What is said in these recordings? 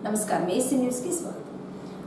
నమస్కారం AC news కి స్వాగతం.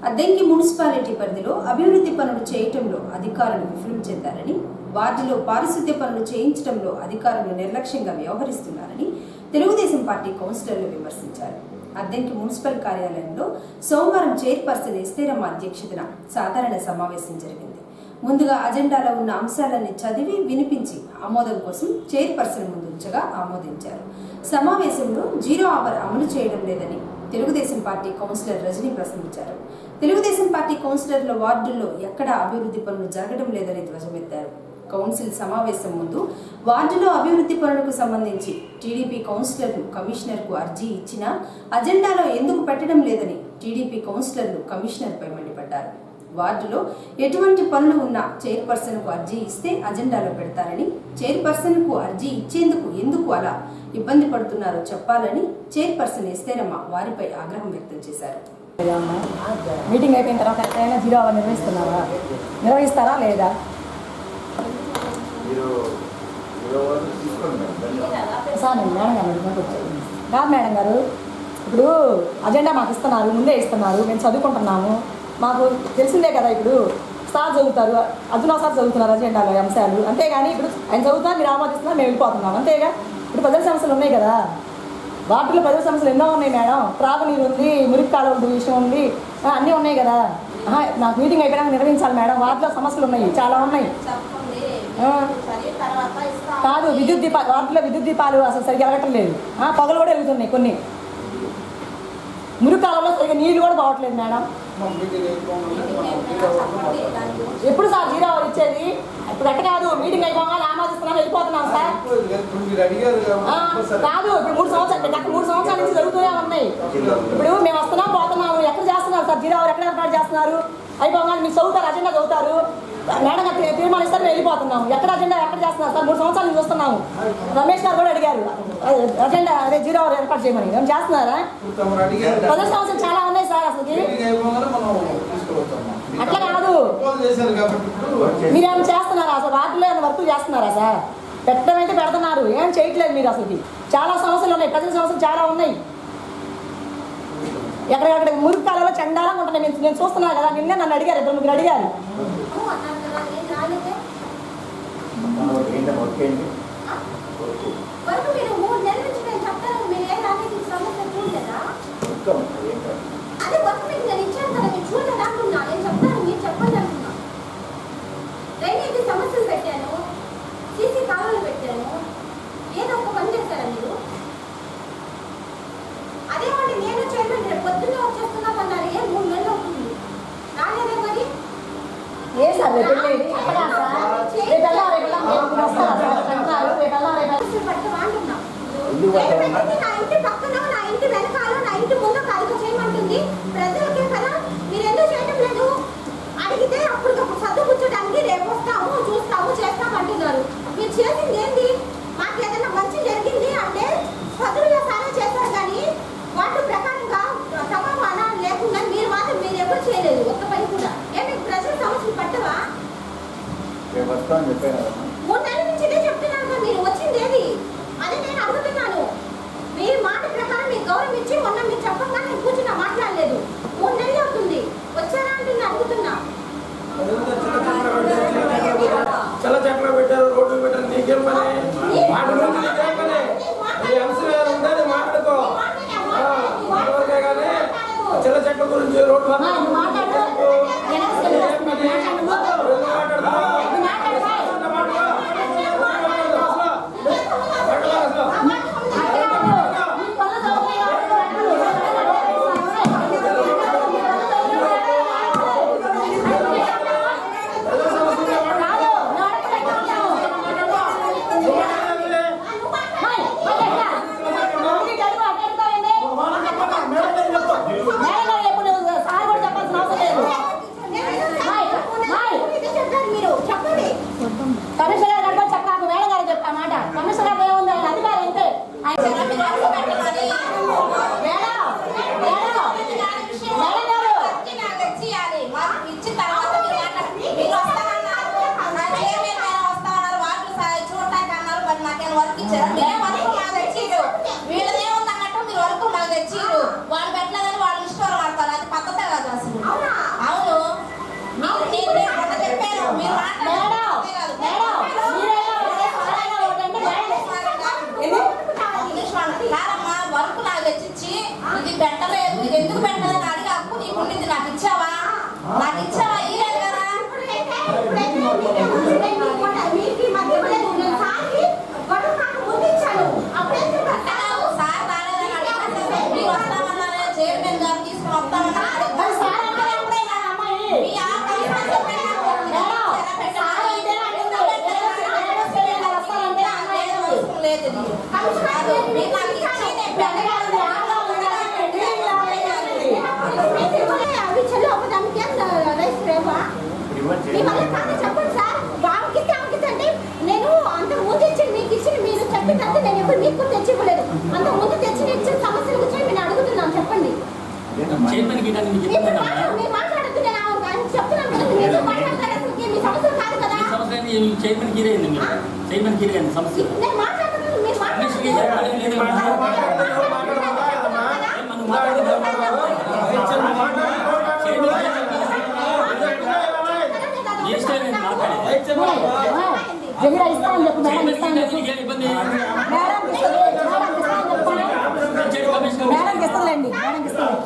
అద్దెంకి మున్సిపాలిటీ పరిధిలో అభివృద్ధి పనులు చేయటంలో అధికారులు విఫలం చెందారని, వార్డులో పారిశుద్ధ్య పనులు చేయించడంలో అధికారులు నిర్లక్ష్యంగా వ్యవహరిస్తున్నారని తెలుగుదేశం పార్టీ కౌన్సిలర్లు విమర్శించారు. అద్దెంకి మున్సిపల్ కార్యాలయంలో సోమవారం చైర్పర్సన్ ఎస్తేరమ్మ అధ్యక్షతన సాధారణ సమావేశం జరిగింది. ముందుగా అజెండాలో ఉన్న అంశాలన్నీ చదివి వినిపించి ఆమోదం కోసం చైర్పర్సన్ ముందు ఉంచగా ఆమోదించారు. సమావేశంలో 0 అవర్ అమలు చేయడం లేదని తెలుగుదేశం పార్టీ కౌన్సిలర్ రజనీ ప్రశ్నించారు. తెలుగుదేశం పార్టీ కౌన్సిలర్ల వార్డుల్లో ఎక్కడా అభివృద్ధి పనులు జరగడం లేదని ధ్వజమెత్తారు. కౌన్సిల్ సమావేశం ముందు వార్డులో అభివృద్ధి పనులకు సంబంధించి టీడీపీ కౌన్సిలర్లు కమిషనర్కు అర్జీ ఇచ్చినా అజెండాలో ఎందుకు పెట్టడం లేదని టీడీపీ కౌన్సిలర్లు కమిషనర్పై మండిపడ్డారు. వార్డులో ఎటువంటి పనులు ఉన్నా చైర్పర్సన్కు అర్జీ ఇస్తే అజెండాలో పెడతారని, చైర్పర్సన్కు అర్జీ ఇచ్చేందుకు ఎందుకు అలా ఇబ్బంది పడుతున్నారో చెప్పాలని చైర్పర్సన్ ఎస్తేరమ్మ వారిపై ఆగ్రహం వ్యక్తం చేశారు. మీటింగ్ అయిపోయిన తర్వాత ఎక్కడైనా 0 అవర్ నిర్వహిస్తారా లేదా? సార్ నేను మేడం గారు కాదు మేడం గారు, ఇప్పుడు అజెండా మాకు ఇస్తున్నారు, ముందే ఇస్తున్నారు, మేము చదువుకుంటున్నాము, మాకు తెలిసిందే కదా. ఇప్పుడు సార్ చదువుతారు, అర్జున సార్ చదువుతున్నారు అజెండాలో అంశాలు, అంతేగాని ఇప్పుడు ఆయన చదువుతున్నారు, మీరు ఆమోదిస్తున్నారు, మేము వెళ్ళిపోతున్నాం అంతేగా. ఇప్పుడు ప్రజల సమస్యలు ఉన్నాయి కదా, వాటిలో ప్రజల సమస్యలు ఎన్నో ఉన్నాయి మేడం. త్రాగునీరు ఉంది, మురికి కాలువల విషయం ఉంది, అన్నీ ఉన్నాయి కదా. నాకు మీటింగ్ అయిపోయినాక నిర్వహించాలి మేడం. వాటిలో సమస్యలు ఉన్నాయి, చాలా ఉన్నాయి. కాదు, విద్యుత్ దీపాలు, వాటిలో విద్యుత్ దీపాలు అసలు సరిగ్గా ఎలగటం లేదు, పొగలు కూడా వెళ్తున్నాయి కొన్ని. మురికి కాలంలో సరిగ్గా నీళ్ళు కూడా పోవట్లేదు మేడం. ఎప్పుడు సార్ 0 అవర్ ఇచ్చేది? ఇప్పుడు ఎట్ట కాదు, మీటింగ్ అయిపోగానే ఆమోదిస్తున్నాం, వెళ్ళిపోతున్నాం సార్. కాదు, ఇప్పుడు 3 సంవత్సరాల నుంచి జరుగుతూనే ఉన్నాయి. ఇప్పుడు మేము వస్తున్నాం పోతున్నాము, ఎక్కడ చేస్తున్నారు సార్ 0 అవర్? ఎక్కడ ఏర్పాటు చేస్తున్నారు? అయిపోగానే మీరు చదువుతారు, అజెండా చదువుతారు, మేడం గారు తీర్మానిస్తారు, మేము వెళ్ళిపోతున్నాము. ఎక్కడ అజెండా ఎక్కడ చేస్తున్నారు సార్? 3 సంవత్సరాల నుంచి చూస్తున్నాము. రమేష్ గారు కూడా అడిగారు అజెండా అదే 0 అవర్ ఏర్పాటు చేయమని. మేము చేస్తున్నారా? ప్రజల సమస్యలు చాలా ఉన్నాయి సార్. అసలు అట్లా కాదు, మీరేమైనా చేస్తున్నారా అసలు? వాటిలో ఏమైనా వర్కులు చేస్తున్నారా సార్? పెట్టడం అయితే పెడుతున్నారు, ఏం చేయట్లేదు మీరు. అసలు చాలా సమస్యలు ఉన్నాయి, ప్రజల సమస్యలు చాలా ఉన్నాయి. ఎక్కడెక్కడ మురికి కాలంలో చండాలంగా ఉంటున్నాయి. నేను చూస్తున్నాను కదా, నిన్నే నన్ను అడిగారు, 2-3 అడిగారు. సమస్యలు పెట్టాను, సీసీ కాలువలు పెట్టాను, ఏదో ఒక పని చేశారా మీరు? అదేమంటే నేను చైర్మన్ పొద్దున్నే వచ్చేస్తున్నాం అన్నారు, 3 నెలలు అవుతుంది, రాలేదే మరి. ఏ సార్ పట్టు అంటున్నాం. నా ఇంటి పక్కన, నా ఇంటి వెనకాల, నా ఇంటి ముందు కాలువ చేయమంటుంది ప్రజలకే కదా. మీరు ఎందుకు చేయడం లేదు? అడిగితే అప్పటికప్పుడు సర్దు కూర్చోడానికి రేపు వస్తాము, చూస్తాము, చేస్తాము అంటున్నారు. మీరు చేసింది ఏంటి? మాకు ఏదైనా మంచి జరిగింది అంటే సదురుగా సారా చేశారు, కానీ వాటి ప్రకారంగా సమాధానం లేకుండా మీరు మాత్రం మీరు ఎప్పుడు చేయలేదు ఒక్క పని కూడా. మీకు ప్రజల సమస్యలు పట్టవా? 3 నెలల నుంచి ఇదే చెప్తున్నాను, మీరు వచ్చింది ఏది? అదే నేను అడుగుతున్నాను. మీ మాట ప్రకారం మీకు గౌరవం ఇచ్చి మొన్న మీరు చెప్పకుండా నేను కూర్చున్నా, మాట్లాడలేదు. 3 నెలలు అవుతుంది, వచ్చారా అంటున్నా, అడుగుతున్నా. చాలా చక్ర పెట్టారు, రోడ్లు పెట్టారు, నీకేం పని? మాట్లాడుకో కానీ చిల్ల చెట్ల గురించి రోడ్డు వీళ్ళదేముందన్నట్టు మీరు వరకు మాకు తెచ్చిరు, వాళ్ళు పెట్టలేదని వాళ్ళు నీకు ఎందుకు పెట్టాలని అడిగి అప్పు నీకు ఉండింది, నాకు ఇచ్చావా? నాకు ఇచ్చావా? ఇయ్యలేదు కదా. సార్ రాలేదని అడిగితే మీరు వస్తామన్నారే, చైర్మన్ గారు తీసుకుని వస్తామన్నారు. మీ లేదు మీరు నాకు ఇచ్చి చెప్పండి సార్, బాబుకి అంటే నేను అంత ముందు ఇచ్చి మీకు ఇచ్చి మీరు చెప్పినంత నేను ఎప్పుడు మీకు తెచ్చి ఇవ్వలేదు. అంత ముందు తెచ్చి ఇచ్చిన సమస్యల గురించి నేను అడుగుతున్నాను, చెప్పండి. మీరు మాట్లాడద్దు, నేను ఆయన చెప్తున్నాను కదా, మీరు మాట్లాడతారు. అసలు మీ సమస్యలు కాదు కదా. నేను మాట్లాడుతున్నాను, మీరు జగీరా ఇస్తామని చెప్పు, మేడం ఇస్తామని చెప్పు, మేడంకి ఇస్తుందండి, మేడంకి ఇస్తాను.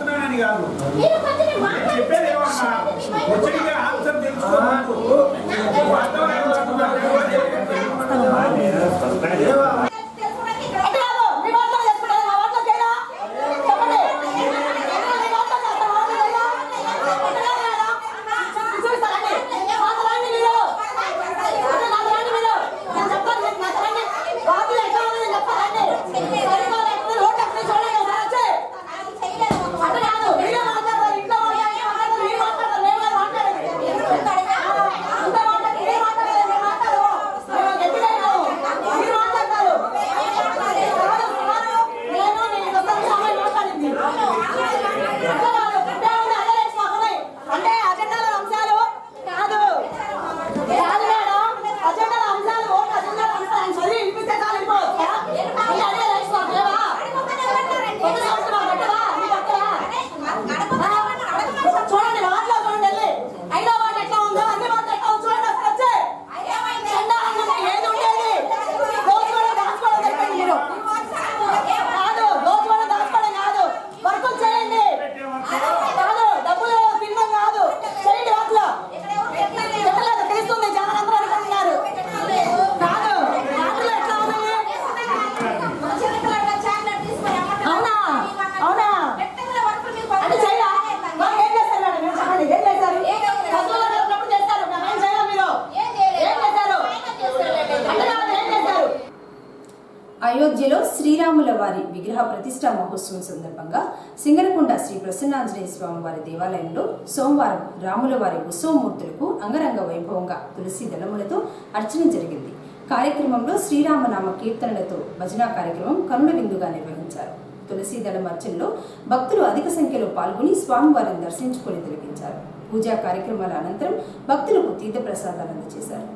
అయోధ్యలో శ్రీరాముల వారి విగ్రహ ప్రతిష్టా మహోత్సవం సందర్భంగా సింగరకొండ శ్రీ ప్రసన్నాంజనేయ స్వామి వారి దేవాలయంలో సోమవారం రాముల వారి ఉత్సవమూర్తులకు అంగరంగ వైభవంగా తులసి దళములతో అర్చన జరిగింది. కార్యక్రమంలో శ్రీరామనామ కీర్తనలతో భజనా కార్యక్రమం కనుల విందుగా నిర్వహించారు. తులసి దళం అర్చనలో భక్తులు అధిక సంఖ్యలో పాల్గొని స్వామివారిని దర్శించుకొని తిలకించారు. పూజా కార్యక్రమాల అనంతరం భక్తులకు తీర్థ ప్రసాదాలు అందజేశారు.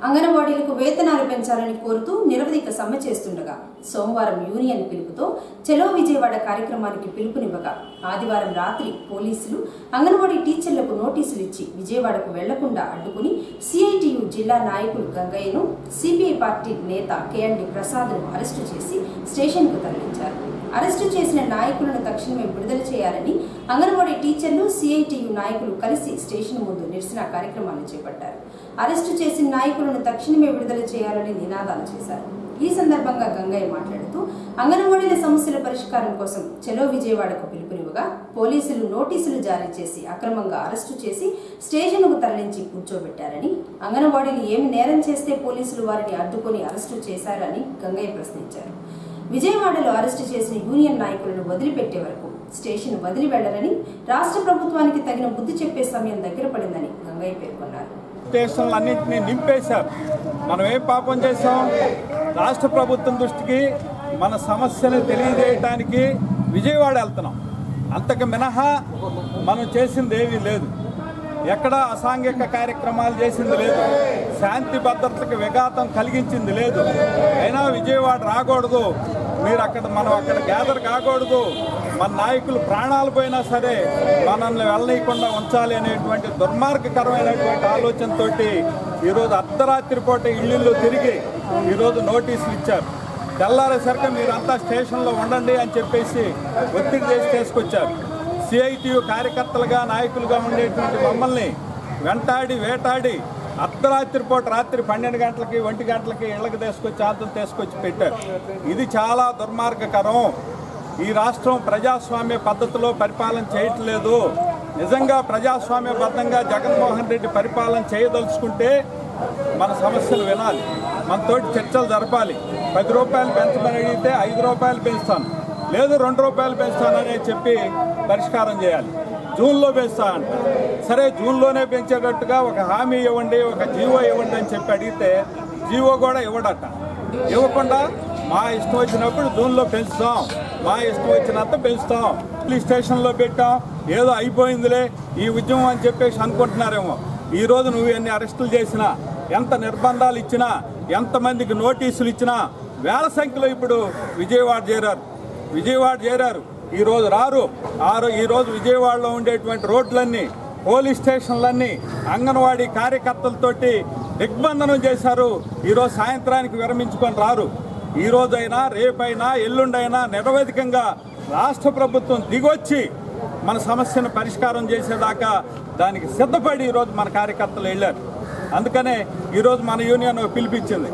అంగన్వాడీలకు వేతనాలు పెంచాలని కోరుతూ నిరవధిక సమ్మె చేస్తుండగా సోమవారం యూనియన్ పిలుపుతో చలో విజయవాడ కార్యక్రమానికి పిలుపునివ్వగా ఆదివారం రాత్రి పోలీసులు అంగన్వాడీ టీచర్లకు నోటీసులు ఇచ్చి విజయవాడకు వెళ్లకుండా అడ్డుకుని సిఐటియు జిల్లా నాయకులు గంగయ్యను సిపిఐ పార్టీ నేత కేఎన్డి ప్రసాద్ను అరెస్టు చేసి స్టేషన్కు తరలించారు. అరెస్టు చేసిన నాయకులను తక్షణమే విడుదల చేయాలని అంగన్వాడీ టీచర్లు సిఐటియు నాయకులు కలిసి స్టేషన్ ముందు నిరసన కార్యక్రమాన్ని చేపట్టారు. అరెస్టు చేసిన నాయకులను తక్షణమే విడుదల చేయాలని నినాదాలు చేశారు. ఈ సందర్భంగా గంగయ్య మాట్లాడుతూ అంగన్వాడీల సమస్యల పరిష్కారం కోసం చలో విజయవాడకు పిలుపునివ్వగా పోలీసులు నోటీసులు జారీ చేసి అక్రమంగా అరెస్టు చేసి స్టేషన్కు తరలించి కూర్చోబెట్టారని, అంగన్వాడీలు ఏమి నేరం చేస్తే పోలీసులు వారిని అడ్డుకొని అరెస్టు చేశారని గంగయ్య ప్రశ్నించారు. విజయవాడలో అరెస్టు చేసిన యూనియన్ నాయకులను వదిలిపెట్టే వరకు స్టేషన్ వదిలి వెళ్లరని, రాష్ట్ర ప్రభుత్వానికి తగిన బుద్ధి చెప్పే సమయం దగ్గర పడిందని గంగయ్య పేర్కొన్నారు. స్టేషన్లన్నింటినీ నింపేశారు. మనం ఏం పాపం చేశాం? రాష్ట్ర ప్రభుత్వం దృష్టికి మన సమస్యను తెలియజేయడానికి విజయవాడ వెళ్తున్నాం. అంతకు మినహా మనం చేసింది ఏమీ లేదు. ఎక్కడ అసాంఘిక కార్యక్రమాలు చేసింది లేదు. శాంతి భద్రతకు విఘాతం కలిగించింది లేదు. అయినా విజయవాడ రాకూడదు, మనం అక్కడ గ్యాదర్ కాకూడదు, మన నాయకులు ప్రాణాలు పోయినా సరే మనల్ని వెళ్ళనీయకుండా ఉంచాలి అనేటువంటి దుర్మార్గకరమైనటువంటి ఆలోచనతో ఈరోజు అర్ధరాత్రి పూట ఇళ్ళు తిరిగి ఈరోజు నోటీసులు ఇచ్చారు. తెల్లారేసరికి మీరంతా స్టేషన్లో ఉండండి అని చెప్పేసి ఒత్తిడి చేసి తీసుకొచ్చారు. సిఐటియు కార్యకర్తలుగా నాయకులుగా ఉండేటువంటి మమ్మల్ని వెంటాడి వేటాడి అర్ధరాత్రి పూట రాత్రి 12 గంటలకి 1 గంటలకి ఇళ్ళకి తీసుకొచ్చి పెట్టారు. ఇది చాలా దుర్మార్గకరం. ఈ రాష్ట్రం ప్రజాస్వామ్య పద్ధతిలో పరిపాలన చేయట్లేదు. నిజంగా ప్రజాస్వామ్యబద్ధంగా జగన్మోహన్ రెడ్డి పరిపాలన చేయదలుచుకుంటే మన సమస్యలు వినాలి, మనతోటి చర్చలు జరపాలి. 10 రూపాయలు పెంచమని అడిగితే 5 రూపాయలు పెంచుతాను, లేదు 2 రూపాయలు పెంచుతానని చెప్పి పరిష్కారం చేయాలి. జూన్లో పెంచుతా అంట. సరే జూన్లోనే పెంచేటట్టుగా ఒక హామీ ఇవ్వండి, ఒక జీవో ఇవ్వండి అని చెప్పి అడిగితే జీవో కూడా ఇవ్వడట. ఇవ్వకుండా మా ఇష్టం వచ్చినప్పుడు జూన్లో పెంచుతాం, మా ఇష్టం వచ్చినంత పెంచుతాం, పోలీస్ స్టేషన్లో పెట్టాం, ఏదో అయిపోయిందిలే ఈ ఉద్యమం అని చెప్పేసి అనుకుంటున్నారేమో. ఈరోజు నువ్వు ఎన్ని అరెస్టులు చేసినా, ఎంత నిర్బంధాలు ఇచ్చినా, ఎంతమందికి నోటీసులు ఇచ్చినా వేల సంఖ్యలో ఇప్పుడు విజయవాడ చేరారు. ఈరోజు రారు. ఈరోజు విజయవాడలో ఉండేటువంటి రోడ్లన్నీ, పోలీస్ స్టేషన్లన్నీ అంగన్వాడీ కార్యకర్తలతోటి దిగ్బంధనం చేశారు. ఈరోజు సాయంత్రానికి విరమించుకొని రారు. ఈరోజైనా రేపైనా ఎల్లుండైనా నిరవధికంగా రాష్ట్ర ప్రభుత్వం దిగొచ్చి మన సమస్యను పరిష్కారం చేసేదాకా దానికి సిద్ధపడి ఈరోజు మన కార్యకర్తలు వెళ్ళారు. అందుకనే ఈరోజు మన యూనియన్ పిలిపించింది.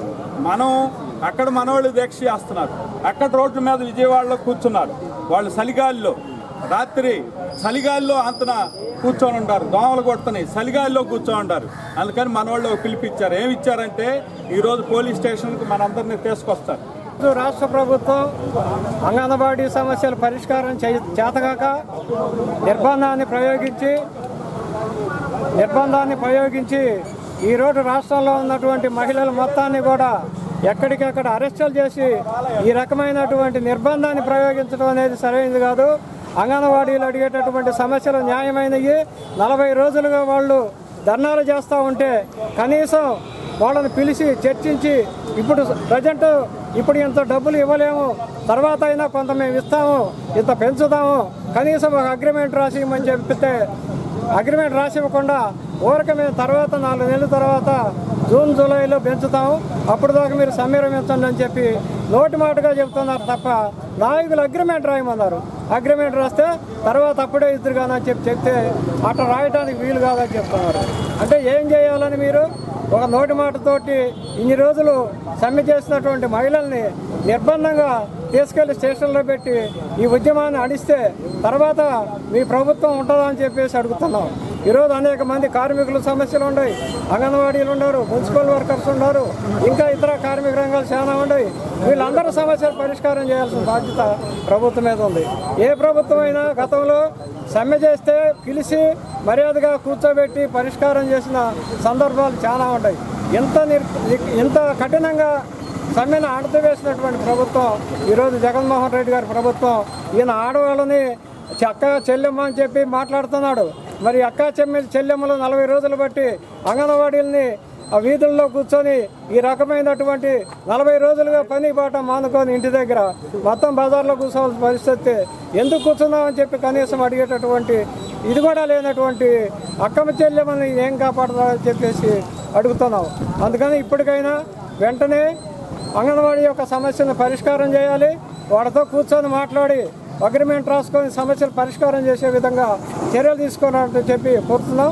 మనం అక్కడ మనోళ్ళు దీక్ష చేస్తున్నారు, అక్కడ రోడ్ల మీద విజయవాడలో కూర్చున్నారు. వాళ్ళు చలిగాలిలో రాత్రి చలిగాలిలో అంతన కూర్చొని ఉంటారు, దోమలు కొడుతున్నాయి, చలిగాలిలో కూర్చొని ఉంటారు. అందుకని మనోళ్ళు పిలిపించారు. ఏమి ఇచ్చారంటే ఈరోజు పోలీస్ స్టేషన్కి మనందరినీ తీసుకొస్తారు. రాష్ట్ర ప్రభుత్వం అంగన్వాడీ సమస్యల పరిష్కారం చేతగాక నిర్బంధాన్ని ప్రయోగించి ఈరోజు రాష్ట్రంలో ఉన్నటువంటి మహిళల మొత్తాన్ని కూడా ఎక్కడికక్కడ అరెస్టులు చేసి ఈ రకమైనటువంటి నిర్బంధాన్ని ప్రయోగించడం అనేది సరైనది కాదు. అంగన్వాడీలు అడిగేటటువంటి సమస్యలు న్యాయమైనవి. 40 రోజులుగా వాళ్ళు ధర్నాలు చేస్తూ ఉంటే కనీసం వాళ్ళని పిలిచి చర్చించి ఇప్పుడు ఇంత డబ్బులు ఇవ్వలేము, తర్వాత అయినా కొంత మేము ఇస్తాము, ఇంత పెంచుదాము, కనీసం ఒక అగ్రిమెంట్ రాసి ఇవ్వమని చెప్తే అగ్రిమెంట్ రాసి ఇవ్వకుండా ఊరక మేము తర్వాత 4 నెలల తర్వాత జూన్ జూలైలో పెంచుతాము, అప్పుడు దాకా మీరు సమ్మె విరమించండి అని చెప్పి నోటి మాటగా చెప్తున్నారు తప్ప నాయకులు అగ్రిమెంట్ రాయమన్నారు. అగ్రిమెంట్ రాస్తే తర్వాత అప్పుడే ఇద్దరు కాదని చెప్తే అట్లా రాయడానికి వీలు కాదని చెప్తున్నారు. అంటే ఏం చేయాలని మీరు ఒక నోటి మాటతోటి ఇన్ని రోజులు సమ్మె చేసినటువంటి మహిళల్ని నిర్బంధంగా తీసుకెళ్లి స్టేషన్లో పెట్టి ఈ ఉద్యమాన్ని అడిస్తే తర్వాత మీ ప్రభుత్వం ఉంటుందా అని చెప్పేసి అడుగుతున్నాం. ఈరోజు అనేక మంది కార్మికుల సమస్యలు ఉన్నాయి, అంగన్వాడీలు ఉన్నారు, మున్సిపల్ వర్కర్స్ ఉన్నారు, ఇంకా ఇతర కార్మిక రంగాలు చాలా ఉన్నాయి. వీళ్ళందరూ సమస్యలు పరిష్కారం చేయాల్సిన బాధ్యత ప్రభుత్వం మీద ఉంది. ఏ ప్రభుత్వం అయినా గతంలో సమ్మె చేస్తే పిలిచి మర్యాదగా కూర్చోబెట్టి పరిష్కారం చేసిన సందర్భాలు చాలా ఉన్నాయి. ఇంత కఠినంగా సమ్మెను అణచివేసినటువంటి ప్రభుత్వం ఈరోజు జగన్మోహన్ రెడ్డి గారి ప్రభుత్వం. ఈయన ఆడవాళ్ళని అక్క చెల్లెమ్మ అని చెప్పి మాట్లాడుతున్నాడు. మరి అక్క చెల్లెమ్మలు 40 రోజులు బట్టి అంగన్వాడీలని ఆ వీధుల్లో కూర్చొని ఈ రకమైనటువంటి 40 రోజులుగా పని బాట మానుకొని ఇంటి దగ్గర మొత్తం బజార్లో కూర్చోవాల్సిన పరిస్థితి. ఎందుకు కూర్చున్నామని చెప్పి కనీసం అడిగేటటువంటి ఇది కూడా లేనటువంటి అక్కమ్మ చెల్లెమ్మని ఏం కాపాడుతారని చెప్పేసి అడుగుతున్నాం. అందుకని ఇప్పటికైనా వెంటనే అంగన్వాడీ యొక్క సమస్యను పరిష్కారం చేయాలి. వాళ్ళతో కూర్చొని మాట్లాడి అగ్రిమెంట్ రాసుకొని సమస్యలు పరిష్కారం చేసే విధంగా చర్యలు తీసుకోవాలని చెప్పి కోరుతున్నాం.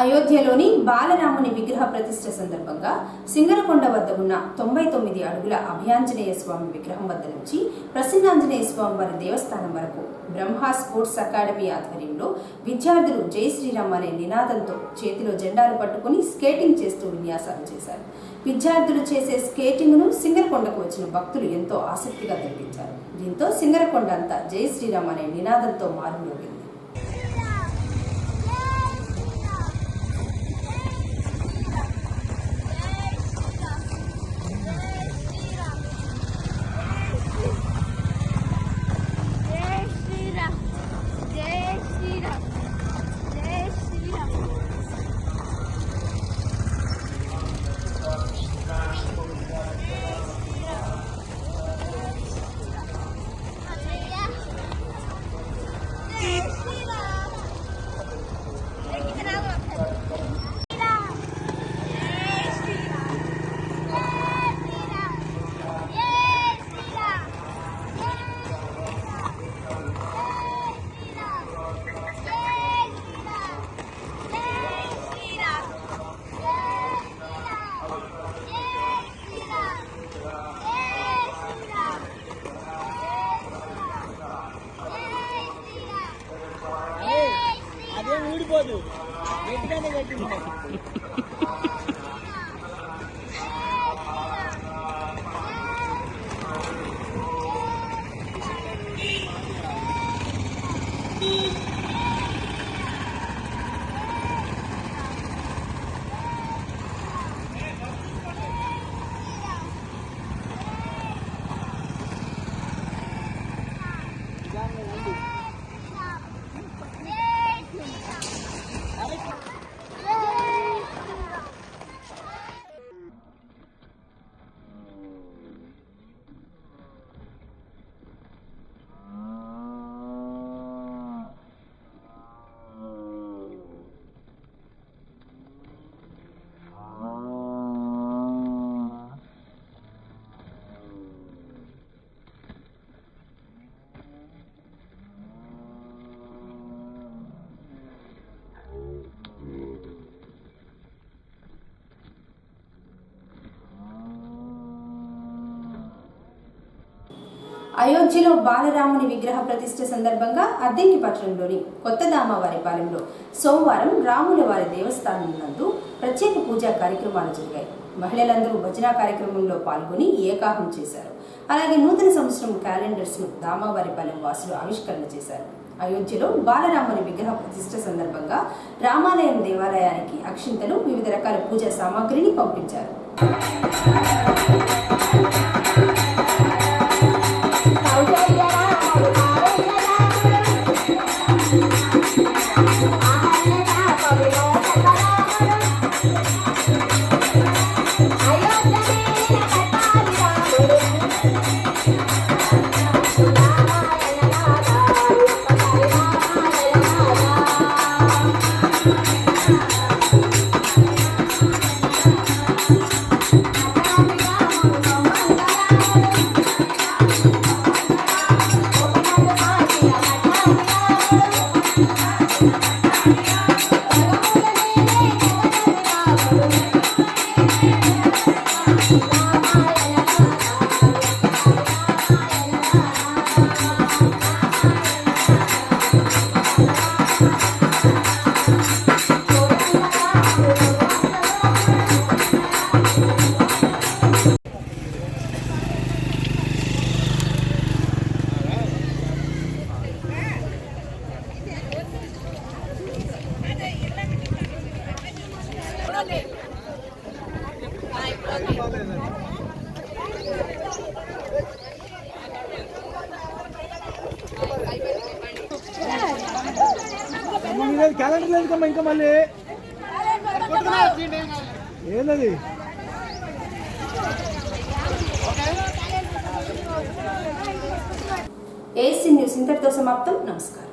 అయోధ్యలోని బాలరాముని విగ్రహ ప్రతిష్ఠ సందర్భంగా సింగరకొండ వద్ద ఉన్న 99 అడుగుల అభయాంజనేయ స్వామి విగ్రహం వద్ద నుంచి ప్రసన్నాంజనేయ స్వామి వారి దేవస్థానం వరకు బ్రహ్మ స్పోర్ట్స్ అకాడమీ ఆధ్వర్యంలో విద్యార్థులు జై శ్రీరామ్ అనే నినాదంతో చేతిలో జెండాలు పట్టుకుని స్కేటింగ్ చేస్తూ విన్యాసాలు చేశారు. విద్యార్థులు చేసే స్కేటింగ్ ను సింగరకొండకు వచ్చిన భక్తులు ఎంతో ఆసక్తిగా తిలకించారు. దీంతో సింగరకొండ అంతా జై శ్రీరామ్ అనే నినాదంతో మారుమోగింది. అయోధ్యలో బాలరాముని విగ్రహ ప్రతిష్ఠ సందర్భంగా అద్దెంకి పట్టణంలోని కొత్త దామవారిపాలెంలో సోమవారం రాముల వారి దేవస్థానం నందు ప్రత్యేక పూజా కార్యక్రమాలు జరిగాయి. మహిళలందరూ భజన కార్యక్రమంలో పాల్గొని ఏకాహం చేశారు. అలాగే నూతన సంవత్సరం క్యాలెండర్స్ ను దామవారిపాలెం వాసులు ఆవిష్కరణ చేశారు. అయోధ్యలో బాలరాముని విగ్రహ ప్రతిష్ఠ సందర్భంగా రామాలయం దేవాలయానికి అక్షింతలు, వివిధ రకాల పూజా సామాగ్రిని పంపించారు. క్యాలెండర్ లేదు కమ్మా, ఇంకా మళ్ళీ ఏంటది? ఏసీ న్యూస్ ఇంతటితో సమాప్తం. నమస్కారం.